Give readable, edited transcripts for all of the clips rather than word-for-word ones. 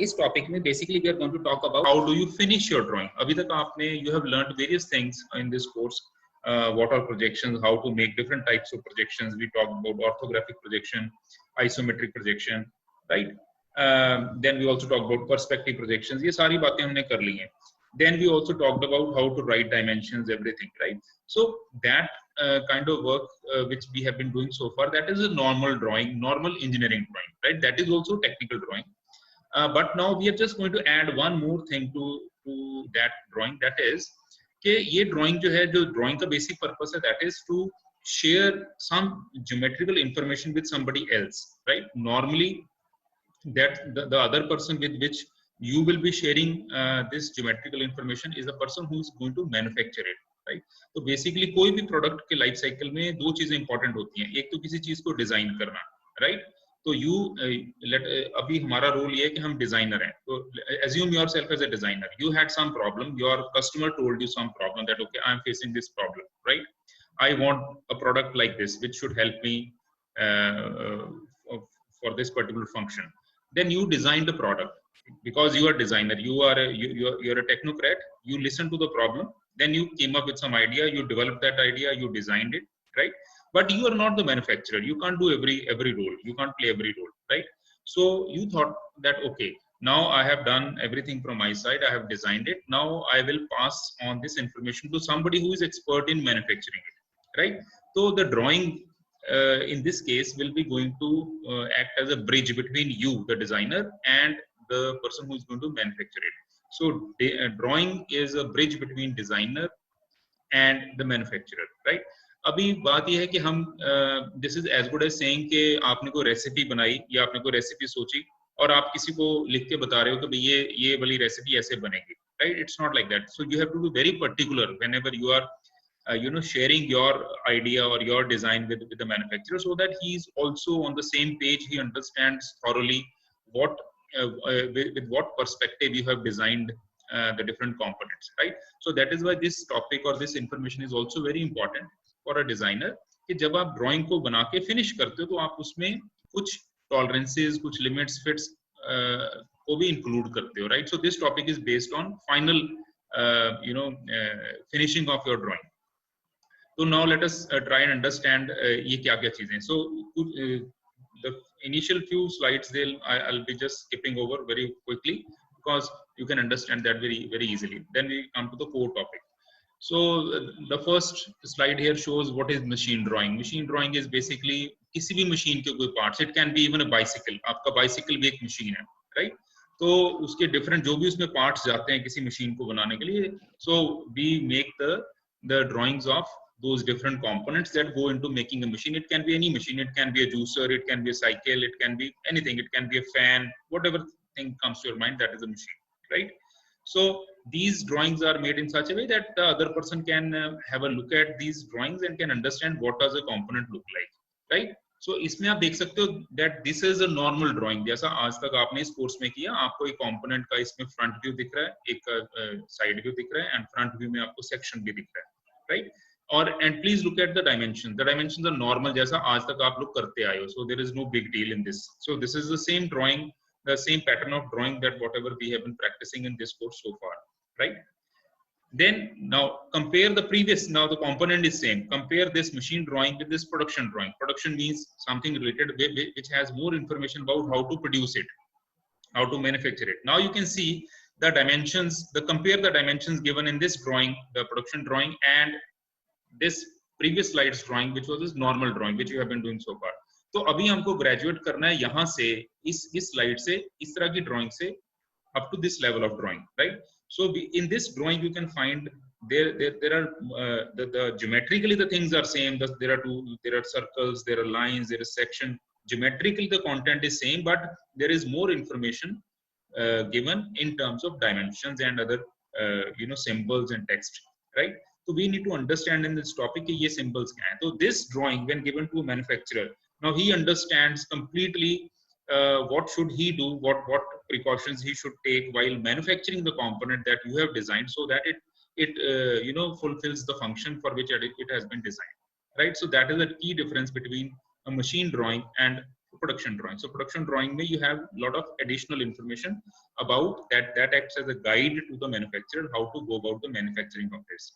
इस टॉपिक में basically we are going to talk about how do you finish your drawing. अभी तक आपने you have learned various things in this course. What are projections, how to make different types of projections. We talked about orthographic projection, isometric projection, right? Then we also talked about perspective projections. ये सारी बातें हमने कर ली हैं. Then we also talked about how to write dimensions, everything, right? So that kind of work which we have been doing so far, that is a normal drawing, normal engineering drawing, right? That is also technical drawing. But now we are just going to add one more thing to that drawing, that is कि ये drawing जो है, जो drawing का basic purpose है, that is to share some geometrical information with somebody else, right? Normally that the other person with which you will be sharing this geometrical information is the person who is going to manufacture it, right? तो basically कोई भी product के life cycle में दो चीजें important होती हैं. एक तो किसी चीज को डिजाइन करना, राइट? तो यू अभी हमारा रोल ये है कि हम डिजाइनर हैं. तो assume yourself as a designer. You had some problem, your customer told you some problem, that okay, I am facing this problem, right? I want a product like this which should help me for this particular function. Then you design the product because you are designer, you're a technocrat. You listen to the problem, then you came up with some idea, you developed that idea, you designed it, right? But you are not the manufacturer. You can't do every role. You can't play every role, right? So you thought that okay, now I have done everything from my side. I have designed it. Now I will pass on this information to somebody who is expert in manufacturing it, right? So the drawing in this case will be going to act as a bridge between you, the designer, and the person who is going to manufacture it. So drawing is a bridge between designer and the manufacturer, right? अभी बात यह है कि हम this is as good as saying कि आपने कोई recipe बनाई या आपने कोई रेसिपी सोची और आप किसी को लिख के बता रहे हो कि भाई ये वाली रेसिपी ऐसे बनेगी, right? It's not like that. So you have to be very particular whenever you are sharing your idea or your design with the manufacturer, so that he is also on the same page. He understands thoroughly what with what perspective you have designed the different components, right? So that is why this topic or this information is also very important for a designer, कि जब आप drawing को बना के finish करते हो तो आप उसमें कुछ टॉलरेंसेस, कुछ लिमिट्स, फिट्स को भी इंक्लूड करते हो, right? So this topic is based on final finishing of your drawing. तो now let us try and understand ये क्या क्या चीजें. सो the initial few slides I'll be just skipping over very quickly because you can understand that very easily. Then we come to the core topic. So the first slide here shows what is machine drawing. Machine drawing is basically किसी भी machine के कोई parts. It can be even a bicycle. आपका bicycle भी एक machine है, right? तो उसके different जो भी उसमें parts जाते हैं किसी machine को बनाने के लिए, so we make the drawings of those different components that go into making a machine. It can be any machine. It can be a juicer. It can be a cycle. It can be anything. It can be a fan. Whatever thing comes to your mind, that is a machine, right? So these drawings are made in such a way that the other person can have a look at these drawings and can understand what does a component look like, right? So इसमें आप देख सकते हो that this is a normal drawing. जैसा आज तक आपने इस कोर्स में किया, आपको एक component का इसमें front view दिख रहा है, एक side view दिख रहा है, and front view में आपको section भी दिख रहा है, right? और and please look at the dimensions. The dimensions are normal, जैसा आज तक आप लोग करते आए हो. So there is no big deal in this. So this is the same drawing, the same pattern of drawing that whatever we have been practicing in this course so far, right? Then now compare the previous. Now the component is same. Compare this machine drawing with this production drawing. Production means something related which has more information about how to produce it, how to manufacture it. Now you can see the dimensions. Compare the dimensions given in this drawing, the production drawing, and this previous slides drawing, which was this normal drawing which you have been doing so far. तो अभी हमको graduate करना है यहाँ से, इस slide से, इस तरह की ड्राइंग से up to this level of drawing, right? So in this drawing you can find there are the geometrically the things are same. There are circles, there are lines, there is section. Geometrically the content is same, but there is more information given in terms of dimensions and other symbols and text, right? So we need to understand in this topic कि ये symbols क्या हैं. So this drawing when given to a manufacturer, now he understands completely what should he do, what precautions he should take while manufacturing the component that you have designed, so that it fulfills the function for which it has been designed, right? So that is a key difference between a machine drawing and production drawing. So production drawing mein you have a lot of additional information about that acts as a guide to the manufacturer how to go about the manufacturing of this,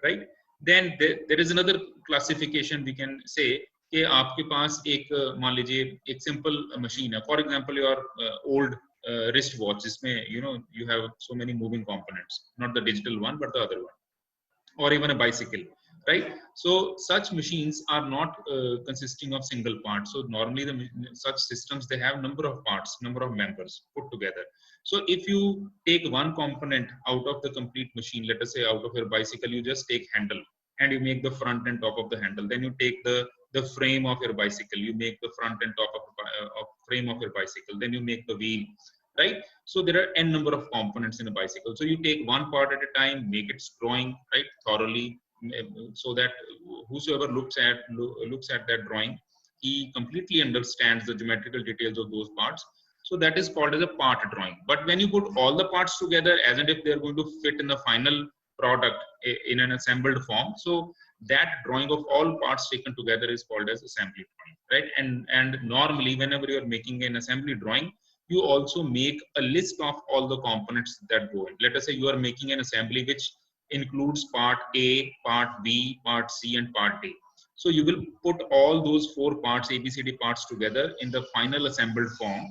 right? Then there is another classification we can say कि आपके पास एक मान लीजिए एक simple machine है, for example your old wrist watch जिसमें you have so many moving components, not the digital one but the other one, or even a bicycle, right? So such machines are not consisting of single parts. So normally such systems, they have number of parts, number of members put together. So if you take one component out of the complete machine, let us say out of your bicycle you just take handle and you make the front and top of the handle, then you take the frame of your bicycle, you make the front and top of frame of your bicycle, then you make the wheel, right? So there are n number of components in a bicycle. So you take one part at a time, make its drawing right thoroughly, so that whosoever looks at that drawing, he completely understands the geometrical details of those parts. So that is called as a part drawing. But when you put all the parts together as and if they are going to fit in the final product in an assembled form, so that drawing of all parts taken together is called as assembly drawing, right? And normally whenever you are making an assembly drawing, you also make a list of all the components that go in. Let us say you are making an assembly which includes part A, part B, part C, and part D. So you will put all those 4 parts, ABCD parts together in the final assembled form.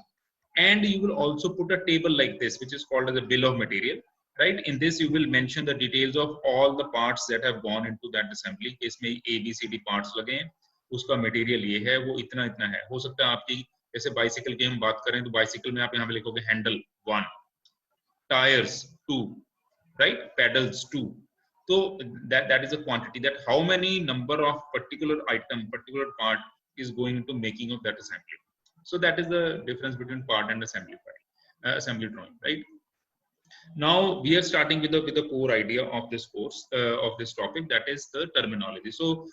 And you will also put a table like this, which is called as a bill of material, right? In this, you will mention the details of all the parts that have gone into that assembly. इसमें ABCD parts लगे हैं, उसका material ये है, वो इतना इतना है. हो सकता है आपकी जैसे बाइसिकल की हम बात करें तो बाइसिकल में आप यहाँ पे लिखोगे handle 1, tyres 2, right? Pedals 2. So that is a quantity, that how many number of particular item, particular part is going into making of that assembly. So that is the difference between part and assembly assembly drawing, right? Now we are starting with the core idea of this course, of this topic, that is the terminology. So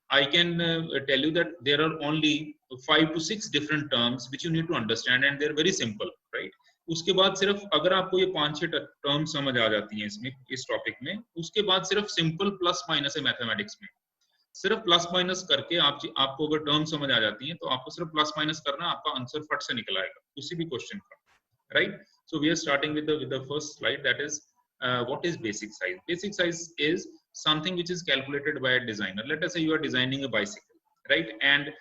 I can tell you that there are only 5 to 6 different terms which you need to understand, and they're very simple, right? उसके बाद सिर्फ अगर आपको ये 5-6 term समझ आ जाती हैं इसमें, इस टॉपिक में, उसके बाद सिर्फ सिंपल प्लस माइनस है मैथमेटिक्स में. सिर्फ प्लस माइनस करके आपको अगर टर्म समझ आ जाती हैं तो आपको सिर्फ प्लस माइनस करना, आपका आंसर फट से निकल आएगा किसी भी क्वेश्चन का, right? So we are starting with the first slide, that is what is basic size. Basic size is something which is calculated by a designer. Let us say you are designing a bicycle, right? And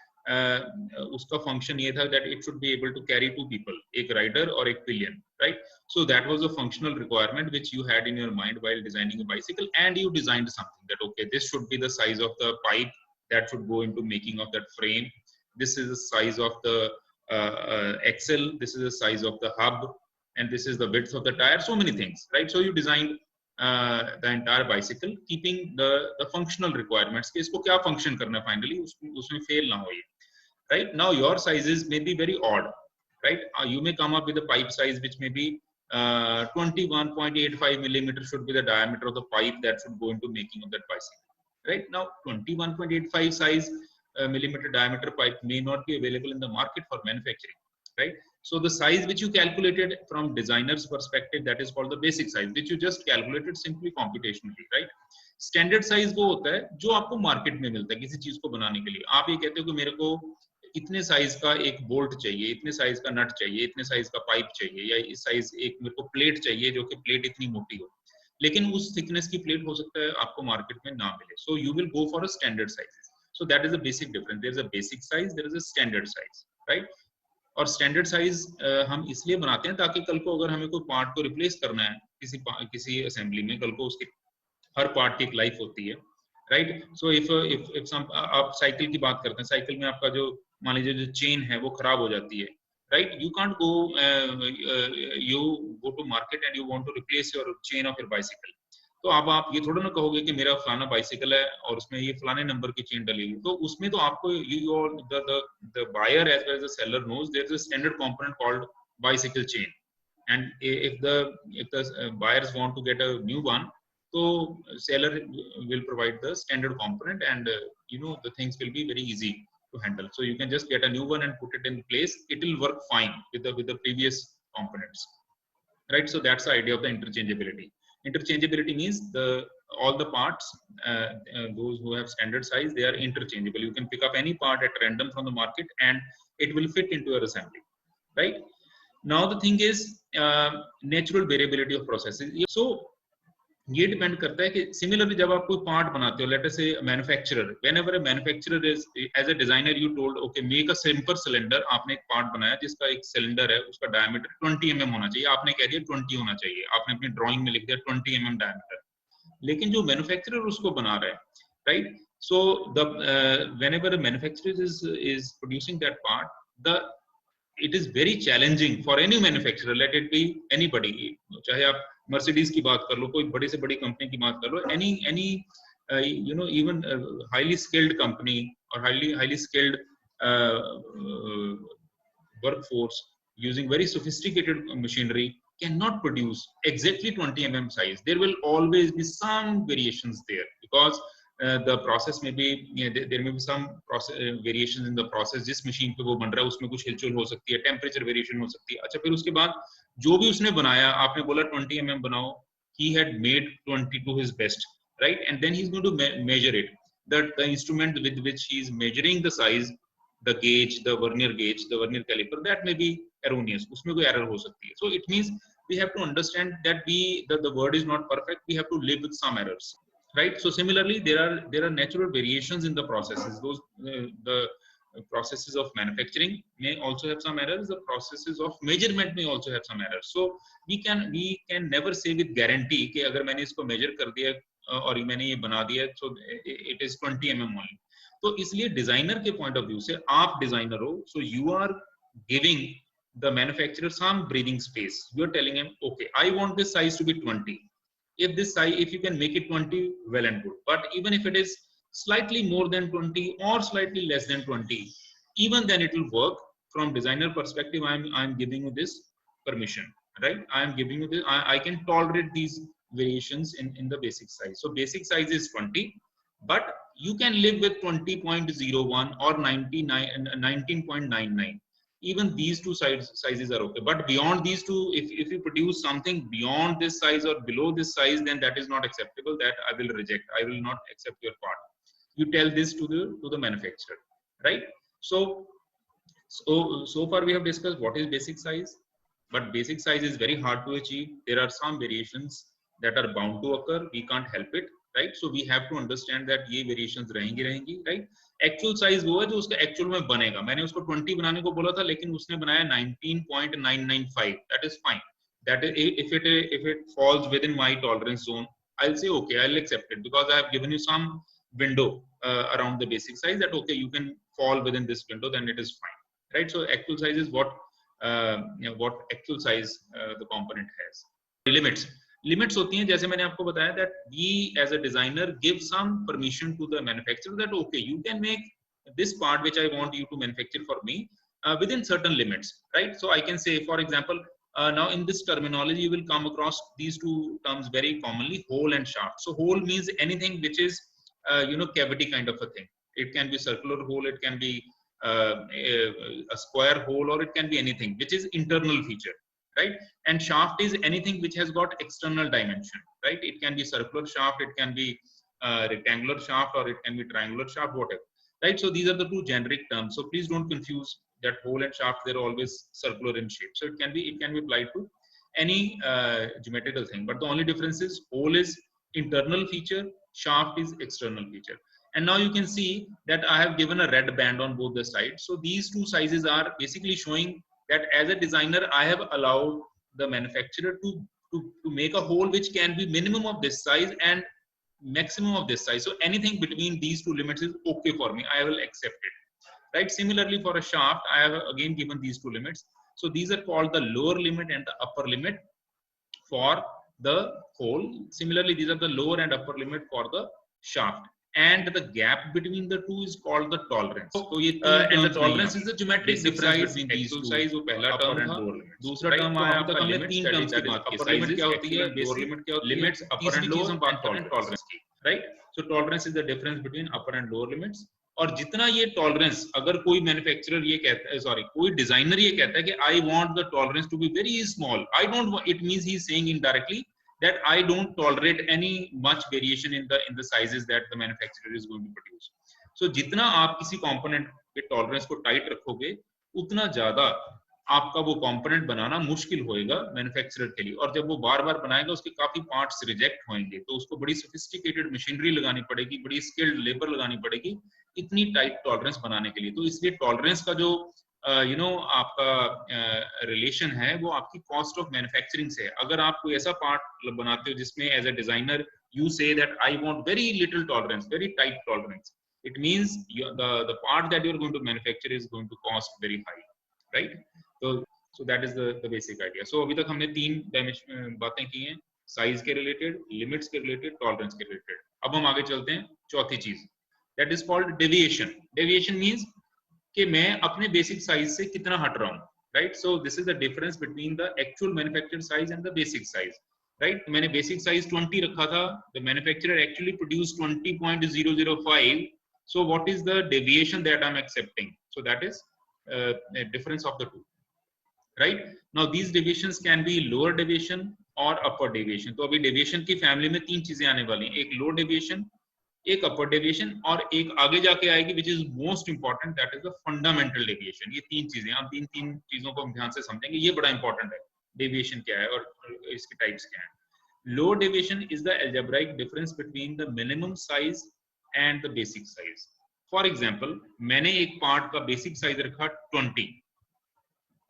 uska function ye tha that it should be able to carry 2 people, ek rider or ek pillion, right? So that was a functional requirement which you had in your mind while designing a bicycle, and you designed something that okay, this should be the size of the pipe that should go into making of that frame, this is the size of the axle, this is the size of the hub, and this is the width of the tire, so many things, right? So you designed the entire bicycle keeping the functional requirements कि इसको क्या function करना है finally, उसमें fail ना हो ये, right? Now your sizes may be very odd, right? You may come up with a pipe size which may be 21.85 millimeter should be the diameter of the pipe that should go into making of that bicycle, right? Now 21.85 size millimeter diameter pipe may not be available in the market for manufacturing, right? So the size which you calculated from designer's perspective, that is called the basic size, which you just calculated simply computationally, right? Standard size वो होता है जो आपको market में मिलता है किसी चीज को बनाने के लिए. आप ये कहते हो कि मेरे को इतने साइज का एक बोल्ट चाहिए, इतने साइज का नट चाहिए, इतने साइज का पाइप चाहिए, या इस साइज एक मेरे को प्लेट चाहिए जो कि प्लेट इतनी मोटी हो, लेकिन उस थिकनेस की प्लेट हो सकता है आपको मार्केट में ना मिले. So you will go for a standard size. So that is a basic difference. There is a basic size, there is a standard size, right? और स्टैंडर्ड साइज हम इसलिए बनाते हैं ताकि कल को अगर हमें कोई पार्ट को रिप्लेस करना है किसी असेंबली में, कल को उसके हर पार्ट की एक लाइफ होती है, राइट? सो इफ आप साइकिल की बात करते हैं, साइकिल में आपका जो मान लीजिए जो चेन है वो खराब हो जाती है, right? You can't go you go to market and you want to replace your chain of your bicycle. तो अब आप ये थोड़ा ना कहोगे कि मेरा फलाना बाइसिकल है और उसमें ये फलाने नंबर की चेन डली हुई, तो उसमें तो आपको the buyer as well as the seller knows there is a standard component called bicycle chain, and if the buyers want to get a new one, so seller will provide the standard component, and the things will be very easy to handle. So you can just get a new one and put it in place. It will work fine with the previous components, right? So that's the idea of the interchangeability. Interchangeability means all the parts, those who have standard size, they are interchangeable. You can pick up any part at random from the market and it will fit into your assembly, right? Now the thing is natural variability of processes. So ये depend करता है कि similarly जब आप कोई part बनाते हो, let us say manufacturer, whenever a manufacturer is as a designer you told okay make a simple cylinder, आपने एक पार्ट बनाया जिसका एक सिलेंडर है, उसका डायमीटर 20 mm होना चाहिए, आपने कह दिया 20 होना चाहिए, आपने अपनी ड्राइंग में लिख दिया 20 mm डायमीटर, लेकिन जो मैन्युफैक्चरर उसको बना रहा है, right? So the whenever a manufacturer is producing that part, the it is very challenging for any manufacturer, let it be anybody, चाहे आप मर्सिडीज की बात कर लो, कोई बड़ी से बड़ी कंपनी की बात कर लो, any you know even highly skilled company or highly skilled workforce using very sophisticated machinery cannot produce exactly 20 mm size. There will always be some variations there because the process may be, there may be some process variations in the process, जिस machine पे वो बन रहा है उसमें कुछ हिलचुल हो सकती है, टेम्परेचर वेरिएशन हो सकती है। अच्छा, फिर उसके बाद जो भी उसने बनाया, आपने बोला 20 mm बनाओ, he had made 20 to his best, right? And then he's going to measure it, that the instrument with which he is measuring the size, the gauge, the vernier caliper, that may be erroneous, उसमें कोई error हो सकती है। So it means we have to understand that the word is not perfect, we have to live with some errors, right? So similarly there are natural variations in the processes. Those the processes of manufacturing may also have some errors, the processes of measurement may also have some errors. So we can never say with guarantee कि अगर मैंने इसको measure कर दिया और मैंने ये बना दिया, so it is 20 mm only. तो इसलिए डिजाइनर के पॉइंट ऑफ व्यू से, आप डिजाइनर हो, so you are giving the manufacturer some breathing space. You are telling him, okay, I want this size to be 20. If this size, if you can make it 20, well and good, but even if it is slightly more than 20 or slightly less than 20, even then it will work. From designer perspective, I'm giving you this permission, right? I am giving you this, I can tolerate these variations in the basic size. So basic size is 20, but you can live with 20.01 or 19.99. Even these two sizes are okay, but beyond these two, if you produce something beyond this size or below this size, then that is not acceptable, that I will reject, I will not accept your part. You tell this to the manufacturer, right? So far we have discussed what is basic size, but basic size is very hard to achieve. There are some variations that are bound to occur, we can't help it, right? So we have to understand that ये variations रहेंगी, right? Actual size वो है जो उसका actual में बनेगा। मैंने उसको 20 बनाने को बोला था, लेकिन उसने बनाया 19.995. That is fine. That is, if it falls within my tolerance zone, I'll say okay, I'll accept it, because I have given you some window around the basic size, that okay, you can fall within this window, then it is fine, right? So actual size is what actual size the component has. Limits होती हैं, जैसे मैंने आपको बताया, that we as a designer give some permission to the manufacturer that okay, you can make this part which I want you to manufacture for me within certain limits, right? So I can say, for example, now in this terminology you will come across these two terms very commonly, hole and shaft. So hole means anything which is cavity kind of a thing. It can be circular hole, it can be a square hole, or it can be anything which is internal feature, right? And shaft is anything which has got external dimension, right? It can be circular shaft, it can be rectangular shaft, or it can be triangular shaft, whatever, right? So these are the two generic terms, so please don't confuse that hole and shaft, they're always circular in shape. So it can be applied to any geometrical thing, but the only difference is hole is internal feature, shaft is external feature. And now you can see that I have given a red band on both the sides. So these two sizes are basically showing that as a designer, I have allowed the manufacturer to make a hole which can be minimum of this size and maximum of this size. So anything between these two limits is okay for me, I will accept it, right? Similarly, for a shaft, I have again given these two limits. So these are called the lower limit and the upper limit for the hole. Similarly, these are the lower and upper limit for the shaft. And the gap between the two is called the tolerance. So and the tolerance is the geometric difference between these two. Size वो पहला term था, दूसरा term आया आपका limit. तीन terms की बात की, upper limit क्या होती है, lower limit क्या होती है, limits upper and lower and tolerance की, right? So tolerance is the difference between upper and lower limits. और जितना ये टॉलरेंस, अगर कोई मैन्युफैक्चरर ये कहता है, सॉरी कोई डिजाइनर ये कहता है कि I want the tolerance to be very small, I don't, it means he is saying indirectly that I don't tolerate any much variation in the sizes that the manufacturer is going to produce. So जितना आप किसी component के tolerance को tight रखोगे, उतना ज्यादा आपका वो कंपोनेंट बनाना मुश्किल होएगा मैन्युफैक्चरर के लिए, और जब वो बार बार बनाएगा उसके काफी पार्ट्स रिजेक्ट होंगे, तो उसको बड़ी सोफिस्टिकेटेड मशीनरी लगानी पड़ेगी, बड़ी स्किल्ड लेबर लगानी पड़ेगी इतनी टाइट टॉलरेंस बनाने के लिए। तो इसलिए टॉलरेंस का जो आपका रिलेशन है वो आपकी कॉस्ट ऑफ मैन्युफैक्चरिंग से है। अगर आप कोई ऐसा पार्ट बनाते हो जिसमें as a designer you say that I want very little tolerance, very tight tolerance, it means the part that you're going to manufacture is going to cost very high, right? So that is the basic idea. So अभी तक हमने 3 बातें की हैं, size के related, limits के related, tolerance के related. अब हम आगे चलते हैं चौथी चीज, that is called deviation. Deviation means कि मैं अपने बेसिक साइज से कितना हट रहा हूं, right? So this is the difference between the actual manufactured size and the basic size, right? मैंने बेसिक साइज 20 रखा था, the manufacturer actually produce 20.005, so what is the deviation that I'm accepting? So that is a difference of the two, right? Now these deviations can be lower deviation or upper deviation. तो अभी deviation की family में 3 चीजें आने वाली हैं, एक low deviation, एक अपर डेविएशन और एक आगे जाके आएगी which is most important, that is the fundamental deviation. ये 3 चीजें, हम तीन चीजों को हम ध्यान से समझेंगे, ये बड़ा इंपॉर्टेंट है, डेविएशन क्या है और इसके टाइप्स क्या हैं। Low deviation is the algebraic difference between the minimum size and the basic size. For example, मैंने एक पार्ट का बेसिक साइज रखा 20,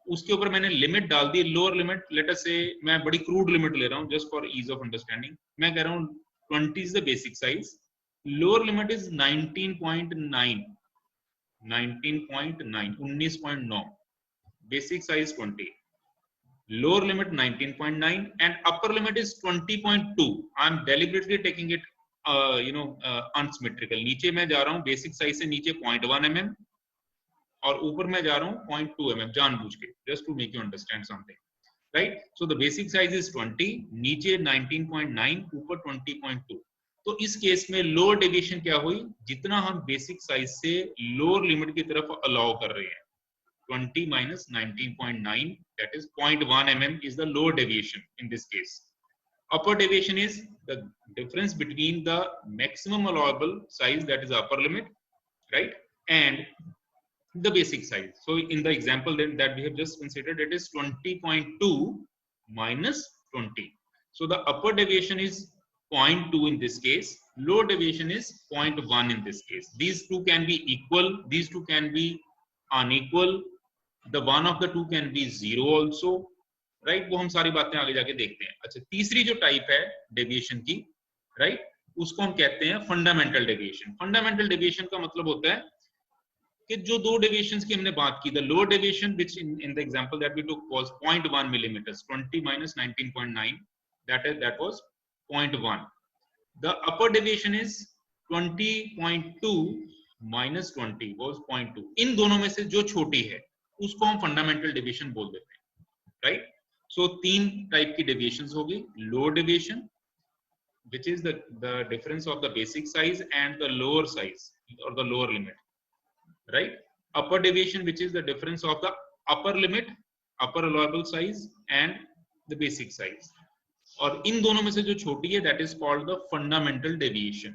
उसके ऊपर मैंने लिमिट डाल दी, lower limit, let us say मैं बड़ी क्रूड लिमिट ले रहा हूं just for ease of understanding, मैं कह रहा हूं 20 is the basic size, lower limit is 19.9, 19.9, basic size 20, lower limit 19.9 and upper limit is 20.2. I am deliberately taking it unsymmetrical, नीचे मैं जा रहा हूं बेसिक साइज से नीचे 0.1 mm और ऊपर मैं जा रहा हूं 0.2 mm जानबूझ के, just to make you understand something, right? So the basic size is 20, नीचे 19.9, ऊपर 20.2। तो इस केस में लोअर डेविएशन क्या हुई, जितना हम बेसिक साइज से लोअर लिमिट की तरफ अलाउ कर रहे हैं, 20 minus 19.9, that is 0.1 mm is the lower deviation in this case. Upper deviation is the difference between the maximum allowable size, that is the upper limit, right, and the basic size. So in the example that we have just considered, it is 20.2 minus 20. So the upper deviation is 0.2 in this case, low deviation is 0.1 in this case. These two can be equal, these two can be unequal, the one of the two can be zero also, right? वो हम सारी बातें आगे जाके देखते हैं। अच्छा, तीसरी जो टाइप है डेविएशन की, right, उसको हम कहते हैं फंडामेंटल डेविएशन। फंडामेंटल डेविएशन का मतलब होता है कि जो दो डेविएशंस की हमने बात की, the lower deviation which in the example that we took was 0.1 millimeters, 20 minus 19.9, that was 0.1. The upper deviation is 20.2 minus 20 was 0.2. इन दोनों में से जो छोटी है उसको हम फंडामेंटल डेविएशन बोल देते हैं, राइट? सो 3 टाइप की डेविएशंस होगी, लो deviation which is the difference of the basic size and the lower size or the lower limit, right? Upper deviation which is the difference of the upper limit, upper allowable size and the basic size, और इन दोनों में से जो छोटी है that is called the fundamental deviation,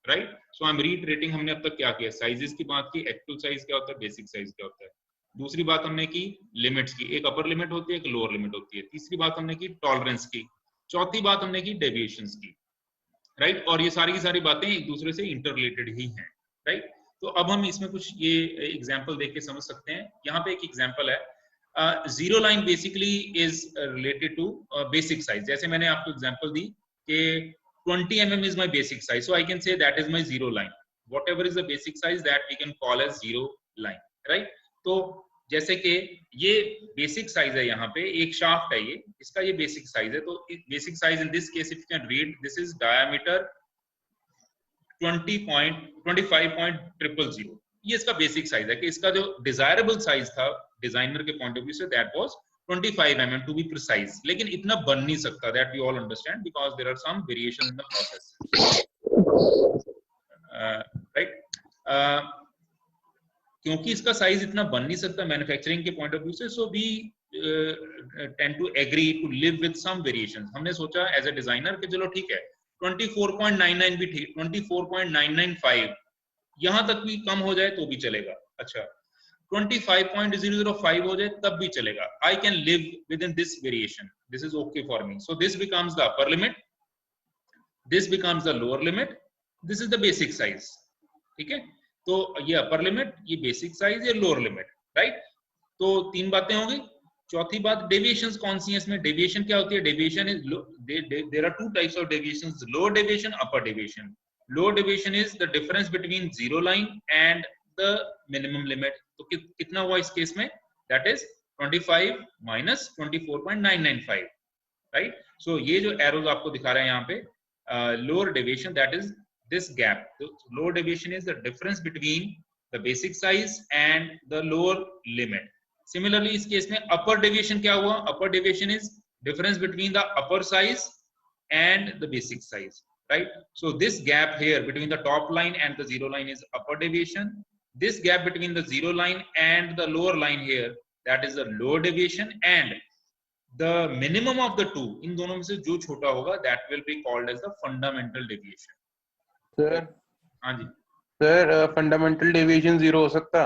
right? So I'm reiterating, हमने अब तक क्या किया, साइजेस की बात की, एक्चुअल साइज क्या होता है, बेसिक साइज क्या होता है, दूसरी बात हमने की लिमिट्स की, एक अपर लिमिट होती है, एक लोअर लिमिट होती है, तीसरी बात हमने की टॉलरेंस की, चौथी बात हमने की डेविएशंस की, राइट? और ये सारी की सारी बातें एक दूसरे से इंटररिलेटेड ही हैं, राइट? तो अब हम इसमें कुछ ये एग्जांपल देख के समझ सकते हैं। यहाँ पे एक एग्जांपल है, zero line basically is related to basic size. जैसे मैंने आपको एग्जांपल दी कि 20 mm is my basic size, so I can say that is my zero line. Whatever is the basic size that we can call as zero line, right? तो जैसे कि ये basic size है, यहाँ पे एक शाफ्ट है, ये इसका ये बेसिक साइज है, तो basic size in this case if you can read, this is diameter 25.000, ये इसका बेसिक साइज है। कि इसका जो डिजायरेबल साइज था डिजाइनर के पॉइंट ऑफ व्यू से, that was 25 mm to be precise, लेकिन इतना बन नहीं सकता, that we all understand, because there are some variation in the process, right? क्योंकि इसका साइज इतना बन नहीं सकता मैन्युफैक्चरिंग के पॉइंट ऑफ व्यू से, so we tend to agree to live with some variations. हमने सोचा एज अ डिजाइनर कि चलो ठीक है, 24.99 भी ठीक, 24.995 यहां तक भी कम हो जाए तो भी चलेगा। अच्छा, 25.005 हो जाए तब भी चलेगा. I can live within this variation. This is okay for me. So this becomes the upper limit. This becomes the lower limit. This is the basic size. ठीक है. तो ये अपर लिमिट, ये बेसिक साइज, ये lower limit, right. तो तीन बातें हो गई. चौथी बात, डेविएशंस कौन सी हैं इसमें. डेविएशन क्या होती है. Deviation is, there are two types of deviations, lower deviation, upper deviation. Lower deviation is the difference between zero line and the minimum limit. तो कितना हुआ इस केस में, that is 25 minus 24.995, right. So ये जो एरोज आपको दिखा रहे हैं यहाँ पे, lower deviation, that is this gap. So lower deviation is the difference between the basic size and the lower limit. Similarly इस केस में upper deviation क्या हुआ. Upper deviation is difference between the upper size and the basic size, right. So this gap here between the top line and the zero line is upper deviation. This gap between the zero line and the lower line here, that is the lower deviation. And the minimum of the two, इन दोनों में से जो छोटा होगा, that will be called as the fundamental deviation. Sir, हाँ जी sir, fundamental deviation 0 हो सकता.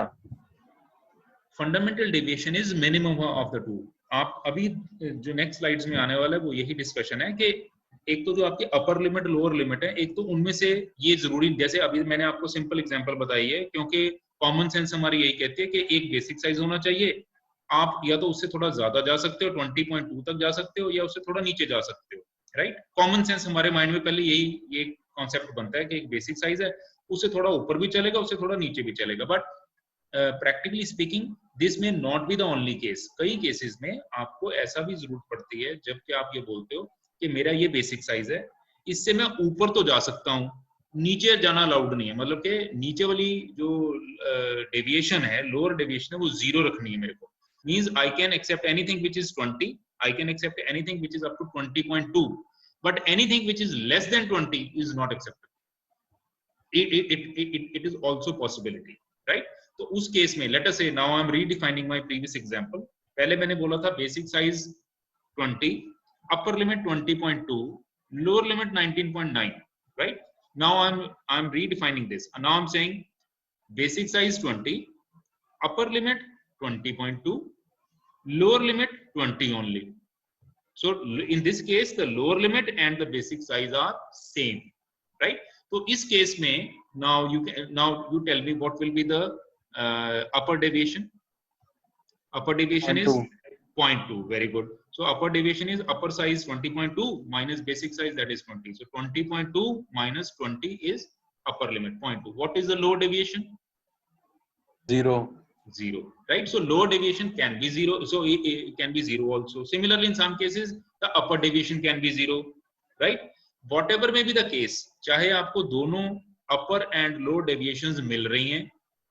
Fundamental deviation is minimum of the two. आप अभी जो नेक्स्ट स्लाइड्स में आने वाला है वो यही डिस्कशन है कि एक तो जो आपकी अपर लिमिट लोअर लिमिट है, एक तो उनमें से ये जरूरी, जैसे अभी मैंने आपको सिंपल एग्जांपल बताई है, क्योंकि कॉमन सेंस हमारी यही कहती है कि एक बेसिक साइज होना चाहिए. आप या तो उससे थोड़ा ज्यादा जा सकते हो, 20.2 तक जा सकते हो, या उससे थोड़ा नीचे जा सकते हो, राइट. कॉमन सेंस हमारे माइंड में पहले यही ये कॉन्सेप्ट बनता है कि एक बेसिक साइज है, उससे थोड़ा ऊपर भी चलेगा, उससे थोड़ा नीचे भी चलेगा. बट प्रैक्टिकली स्पीकिंग दिस में not be the only case. कई केसेस में आपको ऐसा भी जरूरत पड़ती है जबकि आप ये बोलते हो कि मेरा ये बेसिक साइज है, इससे मैं ऊपर तो जा सकता हूँ, नीचे जाना अलाउड नहीं है. मतलब कि नीचे वाली जो डेविएशन है, लोअर डेविएशन है, वो 0 रखनी है मेरे को. Means I can accept anything which is 20, I can accept anything which is up to 20.2, but anything which is less than 20 is not acceptable. It is also possibility, right. तो उस case में let us say now I am redefining my previous example. पहले मैंने बोला था basic size 20, upper limit 20.2, lower limit 19.9, right. Now I'm redefining this. Now I'm saying basic size 20, upper limit 20.2, lower limit 20 only. So in this case the lower limit and the basic size are same, right. So इस case में now you tell me what will be the upper deviation. Upper deviation is 0.2. Very good. So upper deviation is upper size 20.2 minus basic size, that is 20. So 20.2 minus 20 is upper limit 0.2. What is the lower deviation? 0. 0, right. So lower deviation can be 0, so it can be 0 also. Similarly in some cases the upper deviation can be 0, right. Whatever may be the case, चाहे आपको दोनों upper and lower deviations मिल रही हैं,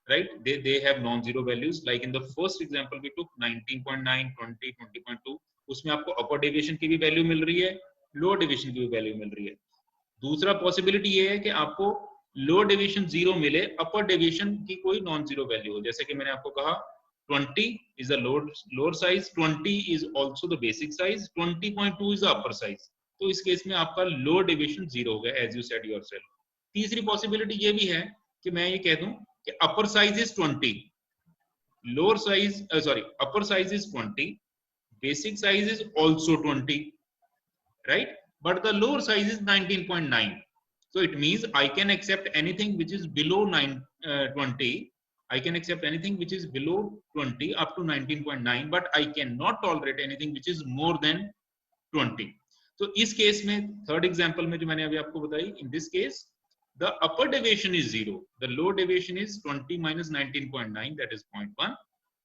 right, they have non-zero values. Like in the first example we took 19.9, 20, 20.2, उसमें आपको upper deviation की भी value मिल रही है, lower deviation की भी वैल्यू मिल रही है. दूसरा पॉसिबिलिटी ये है कि आपको लोअर डेविएशन 0 मिले, अपर डेविएशन की कोई नॉन जीरो वैल्यू हो. जैसे कि मैंने आपको कहा 20 is the lower size, 20 is also the basic size, 20.2 is the upper size. तो इस केस में आपका लोअर डेविएशन 0 हो गया, as you said yourself. तीसरी पॉसिबिलिटी ये भी है कि मैं ये कह दूं कि upper size is 20, lower size upper size is 20, basic size is also 20, right, but the lower size is 19.9. So it means I can accept anything which is below 20. I can accept anything which is below 20 up to 19.9, but I cannot tolerate anything which is more than 20. So इस case में third example में जो मैंने अभी आपको बताई, in this case the upper deviation is 0, the lower deviation is 20 minus 19.9, that is 0.1,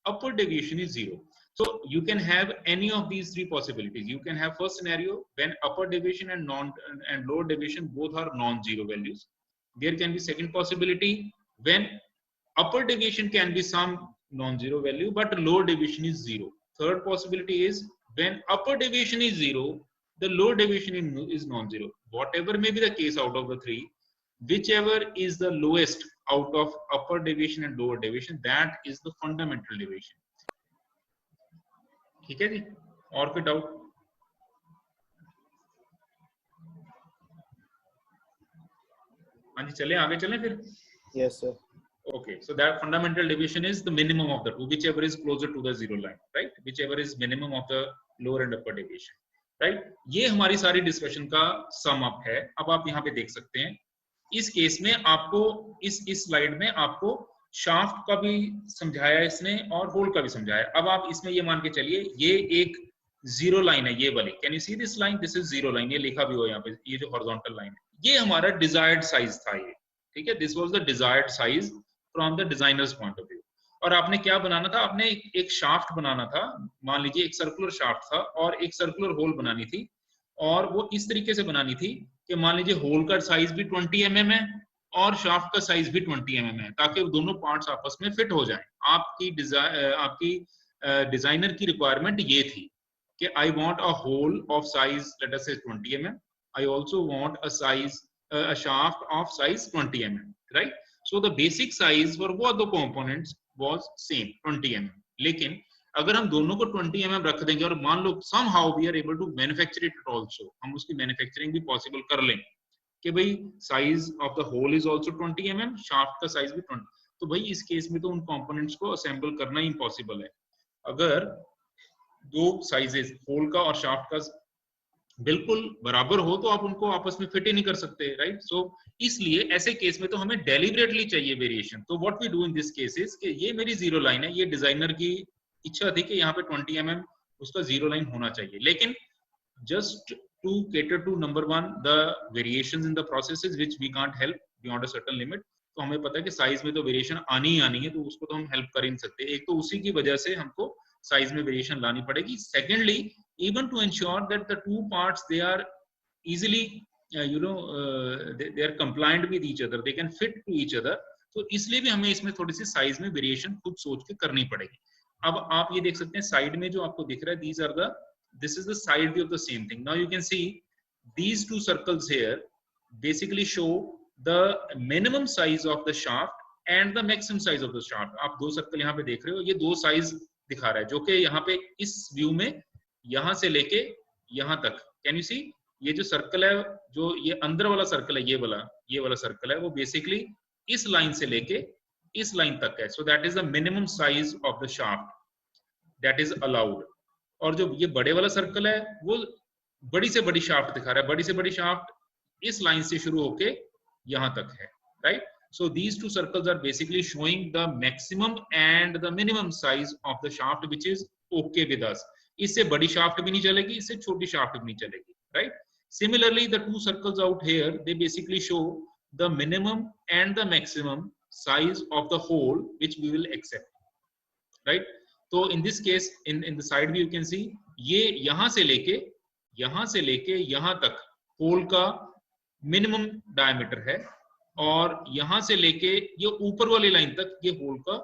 upper deviation is 0. So you can have any of these three possibilities. You can have first scenario when upper deviation and lower deviation both are non-zero values. There can be second possibility when upper deviation can be some non-zero value but lower deviation is 0. Third possibility is when upper deviation is 0, the lower deviation is non-zero. Whatever may be the case out of the three, whichever is the lowest out of upper deviation and lower deviation, that is the fundamental deviation. ठीक है जी. और कोई doubt? हाँ जी, चले आगे चलें फिर. Yes sir. Okay, so that fundamental deviation is the minimum of the two, whichever is closer to the zero line, right? Whichever is minimum of the lower and upper deviation, right? ये हमारी सारी discussion का sum up है. अब आप यहाँ पे देख सकते हैं इस केस में आपको इस स्लाइड में आपको शाफ्ट का भी समझाया इसने और होल का भी समझाया. अब आप इसमें ये मान के चलिए ये एक जीरो लाइन है, ये वाली. Can you see this line? This is zero line. ये लिखा भी हो यहाँ पे, ये जो हॉरिजॉन्टल लाइन है, ये हमारा डिजायर्ड साइज था ये. ठीक है, this was the desired size from the designers point of view. और आपने क्या बनाना था? आपने एक शाफ्ट बनाना था. मान लीजिए एक सर्कुलर शाफ्ट था और एक सर्कुलर होल बनानी थी, और वो इस तरीके से बनानी थी कि मान लीजिए होल का साइज भी 20 mm है और शाफ्ट का साइज भी 20 mm है, ताकि वो दोनों पार्ट्स आपस में फिट हो जाएं. आपकी डिजाइनर की रिक्वायरमेंट ये थी कि I want a hole of size let us say 20 mm. I also want a size a shaft of size 20 mm, right? So the basic size for both the components was same 20 mm. लेकिन अगर हम दोनों को 20 mm रख देंगे और मान लो somehow we are able to manufacture it also, हम उसकी मैन्युफैक्चरिंग भी पॉसिबल कर लें कि भाई size of the hole is also 20 mm, shaft का साइज भी 20, तो भाई इस केस में तो उन कंपोनेंट्स को असेंबल करना इम्पॉसिबल है. अगर दो साइजेस होल का और शाफ्ट का बिल्कुल बराबर हो तो आप उनको आपस में फिट ही नहीं कर सकते, राइट? सो इसलिए ऐसे केस में तो हमें डेलिबरेटली चाहिए वेरिएशन. तो what we do in this cases कि ये मेरी जीरो लाइन है, ये डिजाइनर की इच्छा थी कि यहाँ पे 20 mm उसका जीरो लाइन होना चाहिए, लेकिन just to cater to number one the variations in the processes which we can't help beyond a certain limit. तो हमें पता है कि साइज में तो वेरिएशन आनी ही आनी है, तो उसको तो हम हेल्प कर ही नहीं सकते. एक तो उसी की वजह से हमको साइज में वेरिएशन लानी पड़ेगी. Secondly, even to ensure that the two parts they are easily they are compliant with each other, they can fit to each other. तो इसलिए भी हमें इसमें थोड़ी सी साइज में वेरिएशन खुद सोच के करनी पड़ेगी. अब आप ये देख सकते हैं साइड में जो आपको दिख रहा है, these are the this is the side view of the same thing. Now you can see these two circles here basically show the minimum size of the shaft and the maximum size of the shaft. आप दो circle यहाँ पे देख रहे हो, ये दो size दिखा रहा है, जो कि यहाँ पे इस व्यू में यहाँ से लेके यहाँ तक. Can you see? ये जो सर्कल है, जो ये अंदर वाला सर्कल है, ये वाला सर्कल है, वो बेसिकली इस लाइन से लेके इस लाइन तक है. सो that is the minimum size of the shaft that is allowed. और जो ये बड़े वाला सर्कल है वो बड़ी से बड़ी शाफ्ट दिखा रहा है. बड़ी से बड़ी शाफ्ट इस लाइन से शुरू होके यहाँ तक है, right? So these two circles are basically showing the maximum and the minimum size of the shaft, which is okay with us. इससे बड़ी शाफ्ट भी नहीं चलेगी, इससे छोटी शाफ्ट भी नहीं चलेगी, right? Similarly, the two circles out here, they basically show the minimum and the maximum size of the hole which we will accept, right? So in this case, in the side view you can see ये यहाँ से लेके यहाँ तक whole का minimum diameter है, और यहां से लेके ये ऊपर वाली लाइन तक ये होल का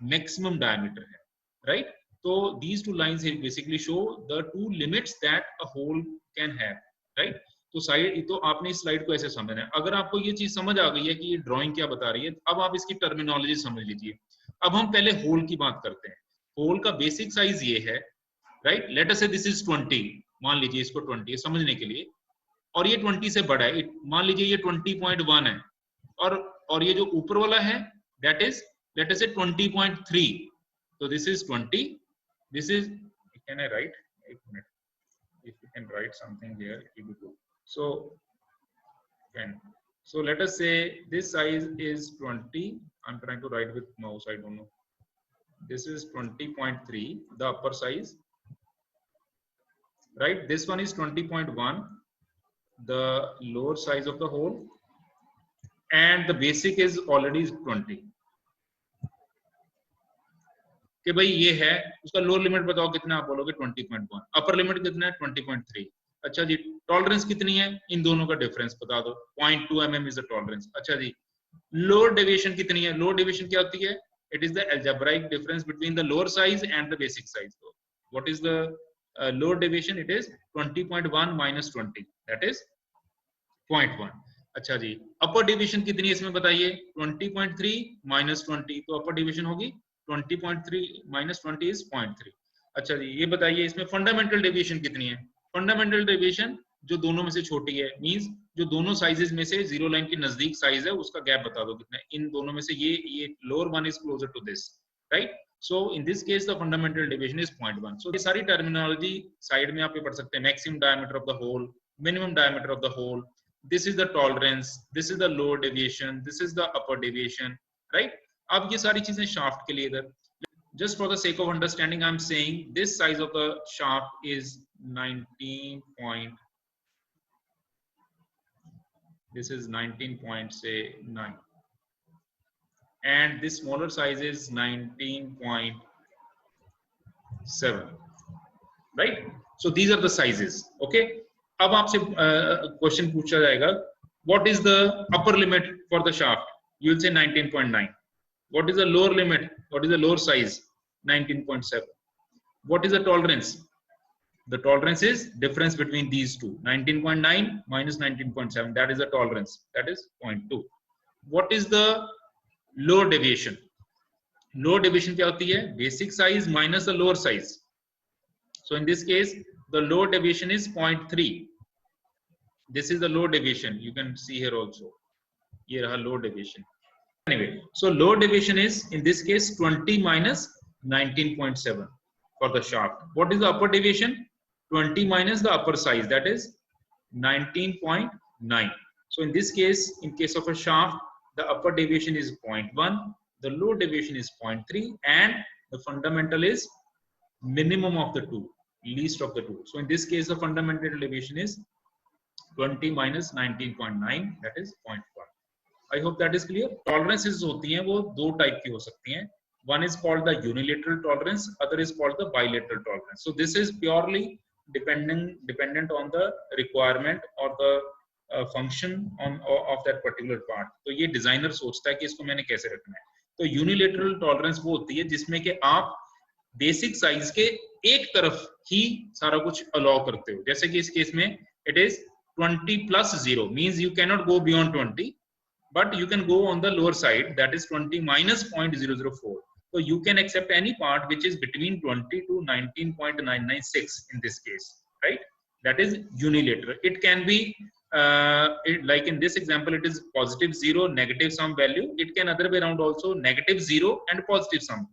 मैक्सिमम डायमीटर है, राइट? तो these two lines here basically show the two limits that a hole can have, right? तो साइड तो आपने इस स्लाइड को ऐसे समझना है. अगर आपको ये चीज समझ आ गई है कि ये ड्राइंग क्या बता रही है, अब आप इसकी टर्मिनोलॉजी समझ लीजिए. अब हम पहले होल की बात करते हैं. होल का बेसिक साइज ये है, राइट? लेट अस से दिस इज 20, मान लीजिए इसको 20 समझने के लिए, और ये 20 से बड़ा है, मान लीजिए ये 20.1 है, और ये जो ऊपर वाला है that is let us say 20.3. so this is 20, this is, can I write, एक minute, if you can write something here it will be good. So let us say this size is 20, I'm trying to write with mouse, I don't know, this is 20.3 the upper size, right? This one is 20.1 the lower size of the hole, and the basic is already 20. कि भाई ये है, उसका lower limit बताओ कितना, आप बोलोगे 20.1, upper limit कितना है 20.3. अच्छा जी, टॉलरेंस कितनी है, इन दोनों का डिफरेंस बता दो, 0.2 mm इज द टॉलरेंस. अच्छा जी, लोअर डेविएशन कितनी है, लोअर डेविएशन क्या होती है, it is the algebraic difference between the lower size and the basic size. What is the lower deviation, it is 20.1 minus 20, that is 0.1. अच्छा जी, upper division कितनी है इसमें बताइए, 20.3 minus 20, तो अपर डिवीजन होगी 20.3 minus 20 is 0.3. अच्छा जी, ये बताइए इसमें फंडामेंटल डेविएशन कितनी है, फंडामेंटल डेविएशन जो दोनों में से छोटी है, मींस जो दोनों साइजेस में से जीरो लाइन के नजदीक साइज है उसका गैप बता दो कितना है। इन दोनों में से ये lower one is closer to this, right. So in this case the fundamental deviation is 0.1। So ये सारी टर्मिनोलॉजी साइड में आप ये पढ़ सकते हैं। Maximum diameter of the hole, minimum diameter of the hole, this is the tolerance, this is the lower deviation, this is the upper deviation, right? अब ये सारी चीजें shaft के लिए इधर, just for the sake of understanding I'm saying this size of the shaft is 19 this is 19.9 and this smaller size is 19.7, right? So these are the sizes, okay? अब आपसे question पूछा जाएगा what is the upper limit for the shaft, you will say 19.9. what is the lower limit, what is the lower size, 19.7. what is the tolerance, the tolerance is difference between these two, 19.9 minus 19.7, that is the tolerance, that is 0.2. what is the lower deviation, lower deviation क्या होती है, basic size minus the lower size. So in this case the lower deviation is 0.3. this is the lower deviation, you can see here also, ये रहा lower deviation. Anyway, so lower deviation is in this case 20 minus 19.7 for the shaft. What is the upper deviation, 20 minus the upper size, that is 19.9. so in this case, in case of a shaft, the upper deviation is 0.1, the lower deviation is 0.3, and the fundamental is minimum of the two, least of the two. So in this case the fundamental deviation is 20 minus 19.9, that is 0.1. I hope that is clear. Tolerances होती हैं वो दो type की हो सकती हैं. One is called the unilateral tolerance, other is called the bilateral tolerance. So this is purely dependent on the requirement or the function of that particular part. तो ये डिजाइनर सोचता है कि इसको मैंने कैसे रखना है. तो यूनिलेटरल टॉलरेंस वो होती है जिसमें कि आप बेसिक साइज के एक तरफ ही सारा कुछ अलाउ करते हो. जैसे कि इस केस में it is 20 plus 0 means you cannot go beyond 20, but you can go on the lower side, that is 20 minus 0.004. So you can accept any part which is between 20 to 19.996 in this case, right? That is unilateral. It can be like in this example it is positive 0, negative some value. It can other way around also, negative 0 and positive some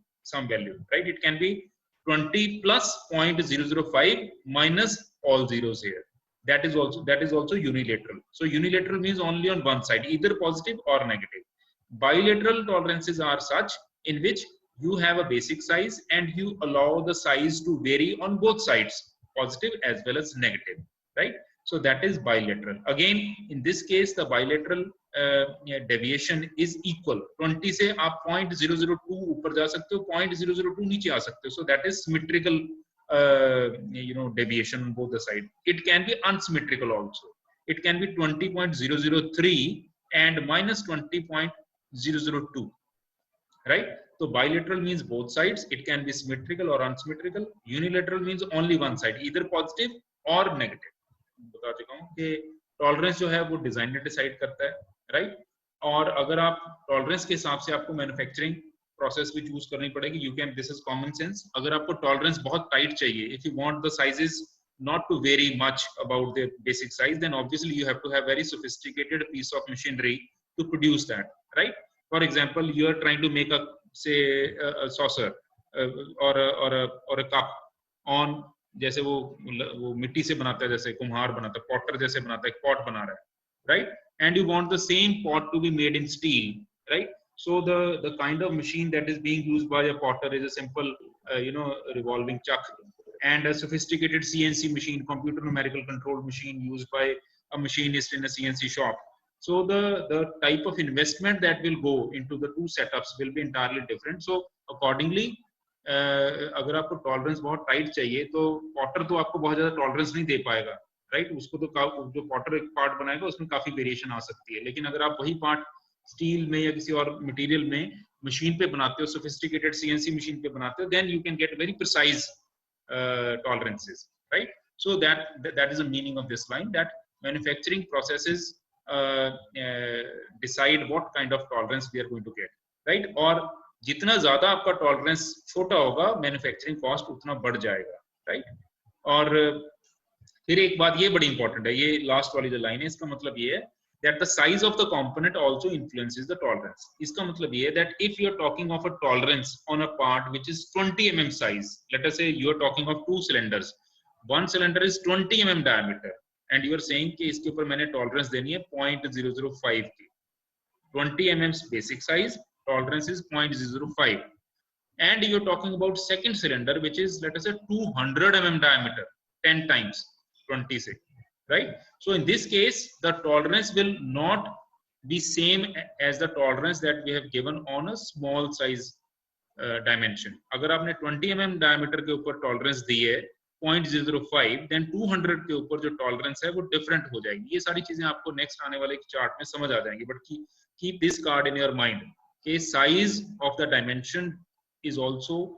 value, right? It can be 20 plus 0.005 minus all zeros here. That is also unilateral. So unilateral means only on one side, either positive or negative. Bilateral tolerances are such in which you have a basic size and you allow the size to vary on both sides, positive as well as negative, right? So that is bilateral. Again, in this case the bilateral deviation is equal. 20 से आप 0.002 ऊपर जा सकते हो, 0.002 नीचे आ सकते हो. So that is symmetrical deviation on both the side. It can be unsymmetrical also. It can be 20.003 and minus 20.002, right? So bilateral means both sides. It can be symmetrical or unsymmetrical. Unilateral means only one side, either positive or negative. बता चुका हूँ कि tolerance जो है वो designer decide करता है, right? और अगर आप टॉलरेंस के हिसाब से आपको मैन्युफैक्चरिंग प्रोसेस भी चूज करनी पड़ेगी. You can, this is common sense. अगर आपको टॉलरेंस बहुत टाइट चाहिए, if you want the sizes not to vary much about their basic size, then obviously you have to have very sophisticated piece of machinery to produce that, right? For example, you are trying to make a say a saucer or a cup on, जैसे वो मिट्टी से बनाता है, जैसे कुम्हार बनाता है, पॉटर जैसे बनाता है, पॉट बना रहा है, right? And you want the same pot to be made in steel, right? So the kind of machine that is being used by a potter is a simple revolving chuck, and a sophisticated CNC machine, computer numerical control machine used by a machinist in a CNC shop. So the type of investment that will go into the two setups will be entirely different. So accordingly, अगर आपको tolerance बहुत tight चाहिए तो Potter तो आपको बहुत ज्यादा tolerance नहीं दे पाएगा, राइट? उसको तो जो पॉटर एक पार्ट बनाएगा उसमें काफी वेरिएशन आ सकती है. लेकिन अगर आप वही पार्ट स्टील में या किसी और मटेरियल में मशीन पे बनाते हो, सोफिस्टिकेटेड CNC मशीन पे बनाते हो, then you can get very precise tolerances, right? So that is the meaning of this line, that manufacturing processes decide what kind of tolerance we are going to get, right? और जितना ज्यादा आपका tolerance छोटा होगा, manufacturing cost उतना बढ़ जाएगा, right? और फिर एक बात ये बड़ी इंपॉर्टेंट है, ये लास्ट वाली जो लाइन है इसका मतलब ये है that the size of the component also influences the tolerance. इसका मतलब ये है that if you are talking of a tolerance on a part which is 20 mm size, let us say you are talking of two cylinders, one cylinder is 20 mm diameter and you are saying कि इसके ऊपर मैंने tolerance देनी है 0.005 की, 20 mm basic size, tolerance is 0.005, and you are talking about second cylinder which is let us say 200 mm diameter, 10 times 20 से, right? So in this case the tolerance will not be same as the tolerance that we have given on a small size dimension. अगर आपने 20 mm diameter के ऊपर tolerance दी है 0.005, then 200 के ऊपर जो tolerance है वो different हो जाएगी. ये सारी चीजें आपको next आने वाले chart में समझ आ जाएंगी, but keep this card in your mind कि size of the dimension is also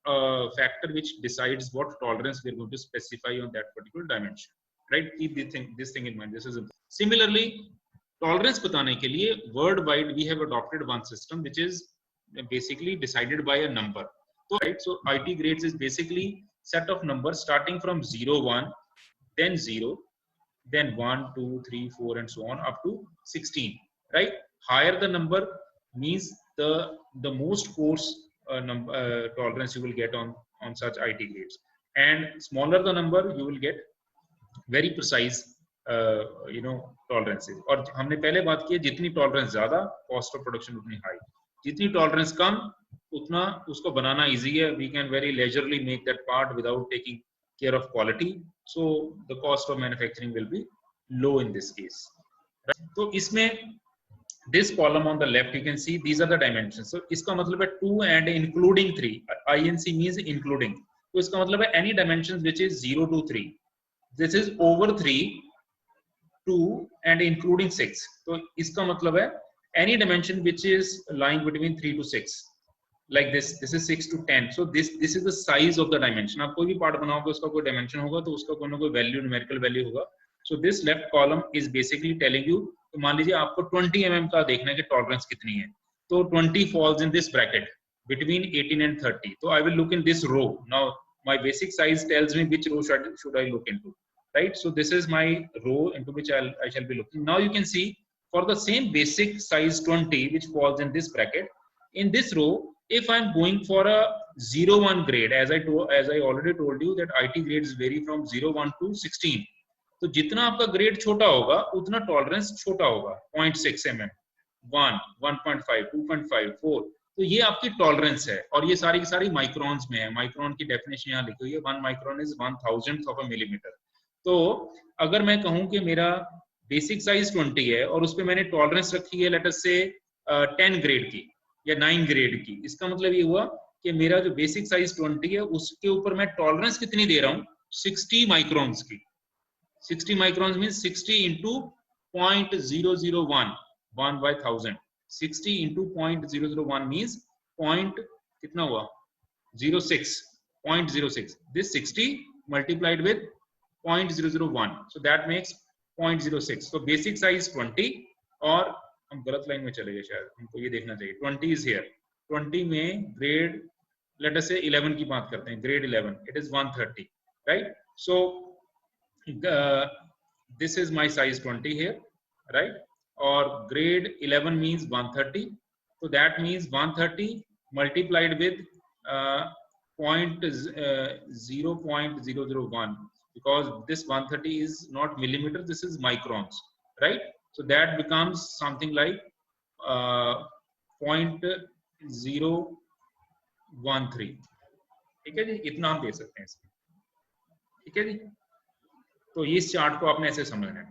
a factor which decides what tolerance we are going to specify on that particular dimension. Right? Keep this thing in mind. This is similarly tolerance बताने के लिए worldwide we have adopted one system which is basically decided by a number. So, right? So IT grades is basically set of numbers starting from 0, 1, then 0, then 1, 2, 3, 4, and so on up to 16. Right? Higher the number means the most coarse tolerance you will get on such IT grades, and smaller the number you will get very precise tolerances. और हमने पहले बात की है जितनी tolerance ज्यादा cost of production उतनी high, जितनी टॉलरेंस कम उतना उसको बनाना इजी है. We can very leisurely make that part without taking care of quality, so the cost of manufacturing will be low in this case. तो इसमें this column on the left you can see these are the dimensions. So इसका मतलब है 2 and including 3. INC means including. तो इसका मतलब है any dimensions which is 0 to 3. This is over 3, 2 and including 6. तो इसका मतलब है any dimension which is lying between 3 to 6. Like this is 6 to 10. So this is the size of the dimension. आप कोई भी पार्ट बनाओगे उसका कोई dimension होगा तो उसका कोई ना कोई value, numerical value होगा. So this left column is basically telling you, तो मान लीजिए आपको 20 mm का देखना है कि टॉलरेंस कितनी है, तो 20 falls in this bracket between 18 and 30. So I will look in this row. Now my basic size tells me which row should I look into, right? So this is my row into which I shall be looking. Now you can see for the same basic size 20 which falls in this bracket, in this row if I'm going for a 0-1 grade, as I already told you that IT grades vary from 0-1 to 16. तो जितना आपका grade छोटा होगा उतना tolerance छोटा होगा, 0.6 mm, 1, 1.5, 2.5, 4. तो ये आपकी टॉलरेंस है और ये सारी की सारी माइक्रोन्स में है. माइक्रोन की डेफिनेशन यहाँ लिखी हुई है, 1 micron is 1,000th of a millimeter. तो अगर मैं कहूँ कि मेरा बेसिक साइज 20 है और उस पर मैंने टॉलरेंस रखी है लेट अस से 10 ग्रेड की या 9 ग्रेड की, इसका मतलब ये हुआ कि मेरा जो बेसिक साइज 20 है उसके ऊपर मैं टॉलरेंस कितनी दे रहा हूँ, 60 माइक्रोन्स की. 60 microns means 60 into 0.001, 1 by 1000. 60 into 0.001 means कितना हुआ, 06, 0.06. This 60 multiplied with 0.001, so that makes 0.06. So basic size 20, और हम गलत लाइन में चले गए शायद, हमको ये देखना चाहिए 20 is here. 20 में ग्रेड let us say 11 की बात करते हैं, grade 11 it is 130, right? So this is my size 20 here, right? Or grade 11 means 130, so that means 130 multiplied with 0.001, because this 130 is not millimeter, this is microns, right? So that becomes something like 0.013. ठीक है जी, इतना हम दे सकते हैं इसमें. ठीक है जी, तो इस चार्ट को आपने ऐसे समझना है.